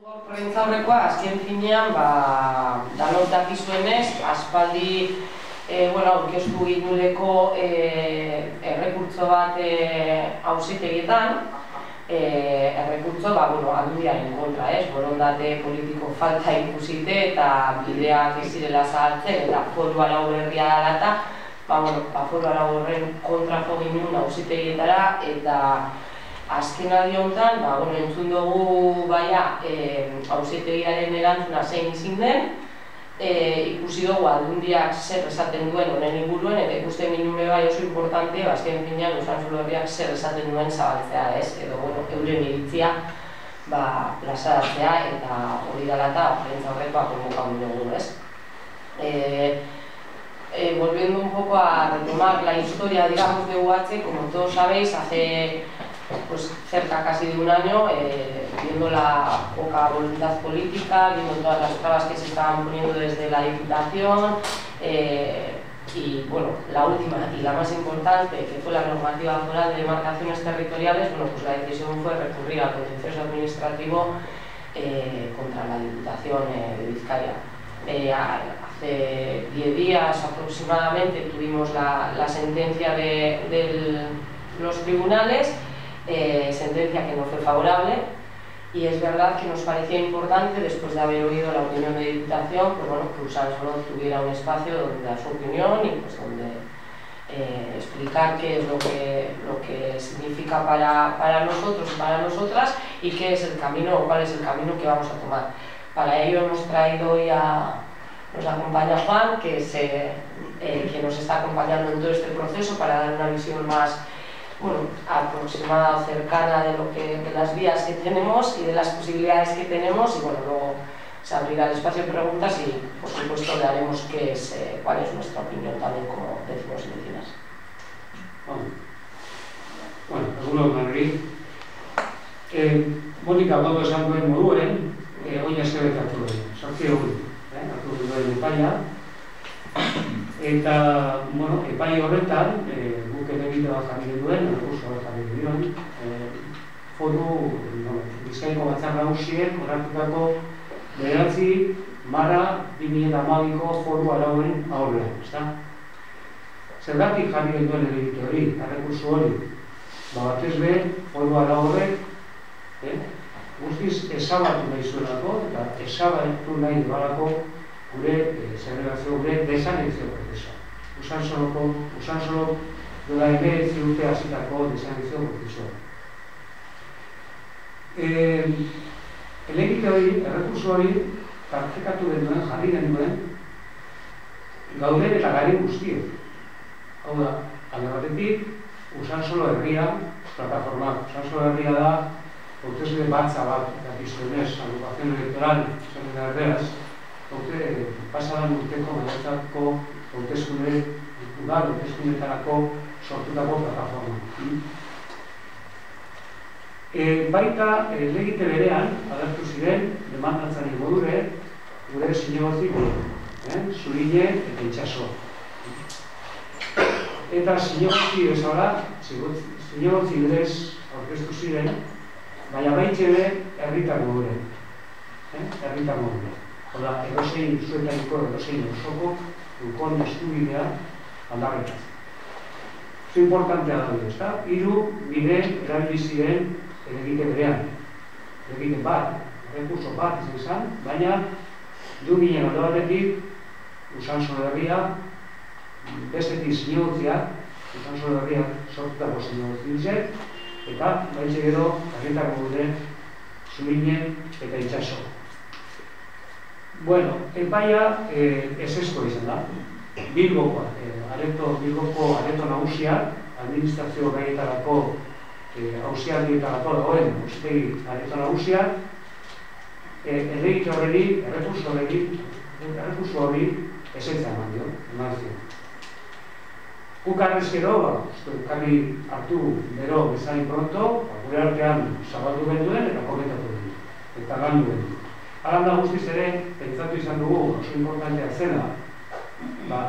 Prentzaurrekoa, azken finean, danok dakizuenez, aspaldi aurkeztu ginuleko errekurtso bat auzitegietan, errekurtso Aldundiaren kontra, borondate politiko falta ikusite eta bideak ez zirela zahaltzen eta foru arau berria dela eta foru arau horren kontra jo ginen auzitegietara eta azken aldi honetan, entzun dugu auzitegiaren erantzuna zein izin den, ikusi dugu Aldundiak zer esaten duen honen inguruen, eta ikusten ginen oso importante, azken finean Usansolo Herriak zer esaten duen zabaltzea, edo euren iritzia plazaratzea, eta hori dela eta prentzaurrekoa konbokatu dugu, Volviendo un poco a retomar la historia, digamos, de UH, como todos sabéis, hace cerca casi de un año, viendo la poca voluntad política, viendo todas las trabas que se estaban poniendo desde la Diputación, y la última y la más importante, que fue la normativa foral de demarcaciones territoriales, la decisión fue recurrir al contencioso administrativo contra la Diputación de Vizcaya. Hace 10 días aproximadamente tuvimos la sentencia de los tribunales, sentencia que no fue favorable, y es verdad que nos parecía importante, después de haber oído la opinión de Diputación, que Usansolo tuviera un espacio donde dar su opinión y donde explicar qué es lo que significa para nosotros y para nosotras y qué es el camino o cuál es el camino que vamos a tomar. Para ello hemos traído hoy nos acompaña Juan, que nos está acompañando en todo este proceso para dar una visión más aproximada o cercana de las vías que tenemos y de las posibilidades que tenemos, y luego se abrirá el espacio de preguntas y por supuesto le haremos cuál es nuestra opinión también como vecinos y vecinas. Egunon Madrid. Mónica Gaudo esan duen moduen, oina zebekatu duen, sortzi egun, hartu duen epaia. Eta, epai horretan, guk egite bat jarri duen, errekurso bat jarri duen, foru Bizkaiko Batzar Nagusiek onartutako 9/2012ko foru arauen aurrean, ezta? Zergatik jarri duen egite hori, errekurso hori, batez be, foru arau horrek, guztiz ezabatu nahi zuelako, eta ezabatu nahi duelako gure segregazio, gure desanexio prozesua. Usansolo duela 19 urte hasitako desanexio prozesua. Elegite hori, errekurso hori, tartekatu genuen, jarri genuen, gauden eta gari guztiek. Hau da, alde batetik, Usansolo Herria, plataforma, Usansolo Herria da, hautesle batza bat, dakizuenez, agrupación electoral, esaten da erderaz, pasadan urteko maiatzako hauteskundeetarako sortutako plataforma. Baita legite berean, agertu ziren, demandatzari modure, gure zinegotzi Zurine eta Itxaso. Eta zinegotzi bezala, zinegotzi berez aurkeztu ziren, baina baitxebe herritar modure. Herritar modure. Oda, edozein zuetariko, edozein osoko, dukon eskubidea aldarrikatzen. Zu importantea da dut, ezta? 3 bide erabili ziren elegite berean. Elegite bat, errekurso bat izan, baina du ginen alde batetik Usansolo Herria, bestetik zinegotziak, Usansolo Herria sortutako zinegotziak, eta baitxe gero herritar modure Zurine eta Itxaso. Epaia ezezko izan da. Bilboko areto nagusiak, administrazio gaietarako auzialdietarako dagoen auzitegi areto nagusiak, erregite horreri, errekurso hori ezetza eman dio. Guk arrez gero, karri hartu bero bezain pronto, gure artean zabaldu genduen eta komentatu genduen, eta gandu genduen. Aranda guztiz ere, pentsatu izan dugu, oso importantea zena,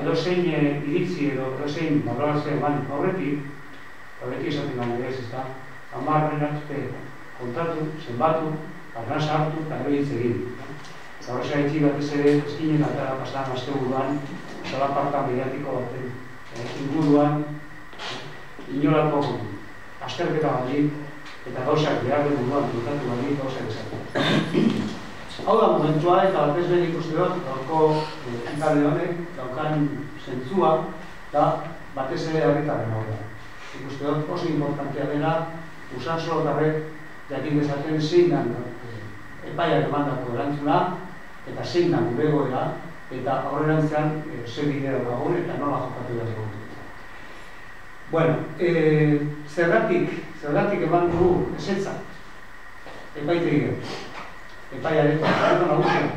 edozein iritzi edo edozein valorazio eman horretik, horretik izaten gana ez, 10 arte kontatu, zenbatu, arnasa hartu eta gero hitz egin. Eta horreza etxi batez ere eskinen atara pasan azte buruan, zalaparta mediatiko baten inguruan, inolako azterketa bali, eta gauzak behar den buruan dutatu bali gauzak esaten. Hau da momentua eta batez behin ikuste dut, gaurko ekitaldi honek daukan zentzua, da batez ere herritarren aurrean. Ikuste dut oso importantea dela, Usansolotarrek jakin dezaten zein dan epaiak emandako erantzuna, eta zein dan gure egoera, eta aurrerantzean ze bidea daukagun eta nola jokatu behar dugu. Bueno, zergatik eman dugu ezetza, epaitegiak, epaiaren eta nagusia.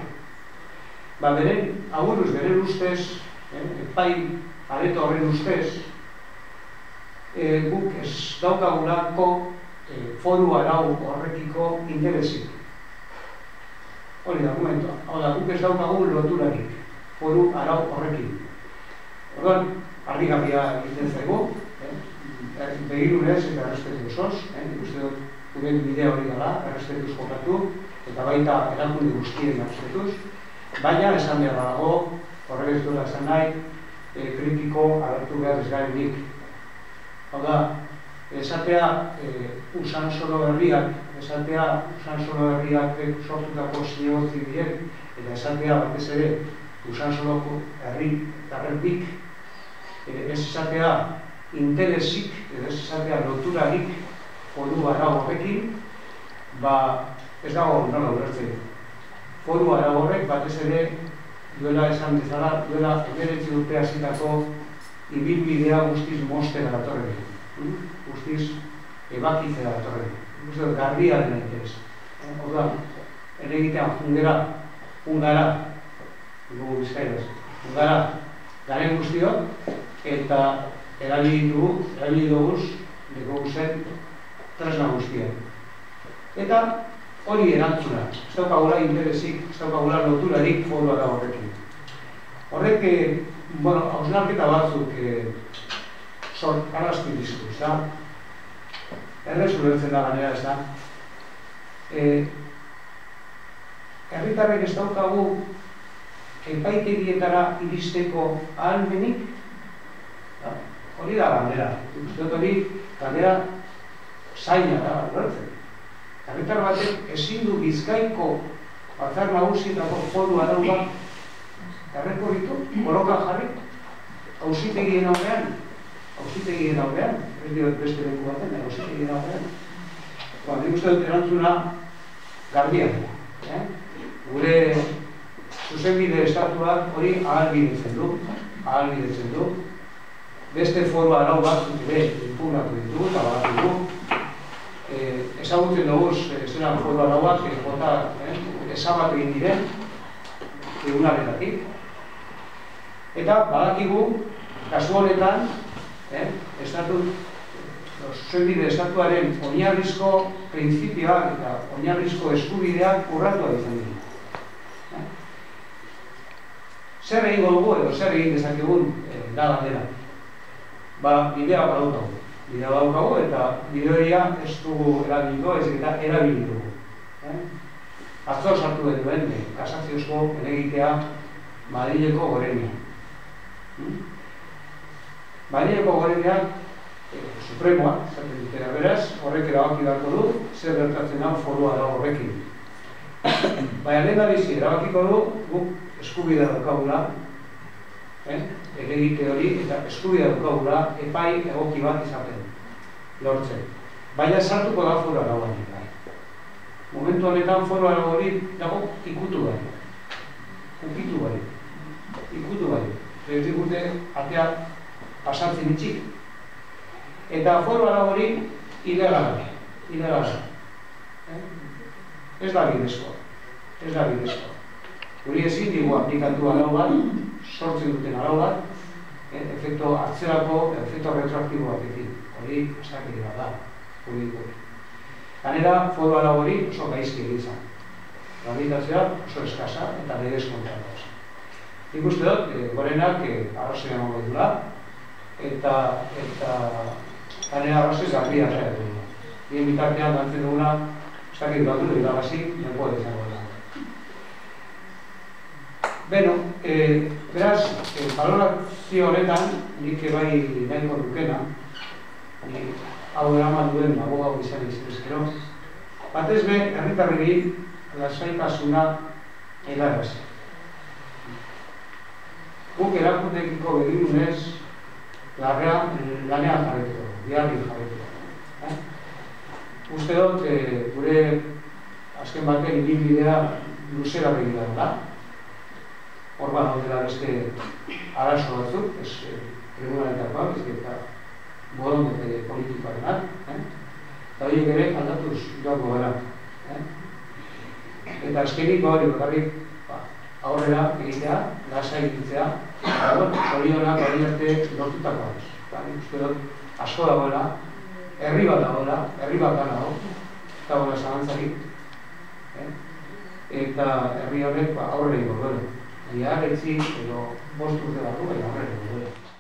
Beren aguruz, beren ustez, epai areto horren ustez, guk ez daukagulako foru arau horrekiko interesik. Hori da, momentua. Hau da, guk ez daukagun loturarik foru arau horrekin. Orduan, harrigarria egiten zaigu, begirunez eta errespetu osoz, ikuste dut, gure bidea hori dela, errespetuz jokatu, eta baita erakunde guztien errespetuz, baina esan behar dago, horrek ez duela esan nahi, kritiko agertu behar ez garenik. Hau da, esatea Usansolo herriak sortutako zinegotzi direk, eta esatea batez ere Usansoloko herritarretik, ez esatea interesik, edo ez esatea loturarik foru arau horrekin, ez dago nola ulertzen. Foru arau horrek batez ere duela esan bezala, duela 19 urte hasitako ibilbidea guztiz mostera datorrekin. Guztiz ebakitzera datorrekin. Guztiz garbia dena interes. Horda, ere egitean jungara, dugu bizkairaz, jungara garen guztiok, eta erabili duguz, dugu zen, tresna guztiak. Eta hori erantzuna, ez daukagula interesik, ez daukagula loturarik foru arau horrekin. Horrek, hausnarketa batzuk arraztu dizku, ez da? Errez ulertzen da ganera, ez da? Herritarrek ez daukagu epaitegietara iristeko ahalmenik, hori da galdera. Ikusten hori galdera zaila da, ulertzen. Herritar batek ezin du Bizkaiko Batzar Nagusietako foru arau bat errekorritu, kolokan jarri, auzitegien aurrean, ez diot beste leku baten, auzitegien aurrean. Nik uste dut erantzuna garbia. Gure zuzenbide estatuak hori ahalbidetzen du. Beste foru arau batzuk ere impugnatu ditugu eta badatugu. Ezagutzen duguz zelan foru arauak ezabatu egin diren tribunaletatik. Eta badakigu, kasu honetan, zuzenbide estatuaren oinarrizko printzipioak eta oinarrizko eskubideak urratuak izan dira. Zer egingo dugu edo zer egin dezakegun da galdera? Bidea badaukagu eta bideoia ez dugu erabiliko, ez eta erabili dugu. Atzo sartu duen kasaziozko elegitea Madrileko Gorenean. Madrileko Gorenean Supremoa, esaten dutera beraz, horrek erabaki beharko du, zer gertatzen hau foru arau horrekin. Baina lehen da bizi, erabakiko du, guk eskubidea daukagula, elegite hori, eta eskubidea daukagula epai egoki bat izaten, lortzen. Baina sartuko da foru arau hori. Momentu honetan foru arau hori dago ikutu bari. Ikutu bari. Ez digute atea pasatzen itxik. Eta foru arau hori ilegala. Ez da bidezkoa. Guri ezin digu aplikatu arau bat, sortzen duten arau bat, efekto atzerako, efekto retroaktibo batekin. Hori estakiri bat da, juridikoki. Ganera, foru arau hori oso gaizki egin. Rehabilitazioa oso eskasa eta legez kontrako. Nik uste dut, Gorenak arrazoi emango dula, eta ganera arrazoi garbia zaitu dula. Bien bitartean dantzen duguna, ez zakit batu irabazi, lepoa izango da. Beno, beraz, balorazio honetan, nik bai nahiko dukena, hau eraman duen abogau izan izanezkero, batez be, herritarreri lasaitasuna helarazi. Guk erakundekiko begirunez, lanean jarretuko, diarri jarretuko. Uste dut, gure azken baten ibilbidea luzera begira da. Hor badaudela beste arazo batzuk, tribunaletakoak, eta borondate politikoarenak, eta horiek ere aldatuz joango gara. Eta azkenik hori bakarrik aurrera egitea, lasai egitea, eta zorionak hori arte lortutakoa. Uste dut, asko dagoela, herri bat dagoela, herri bat dago, eta dagoela zalantzarik, eta herri horrek aurrera egingo duela. Ia, etzi, edo, bost urte bat du, baina aurrera egingo duela.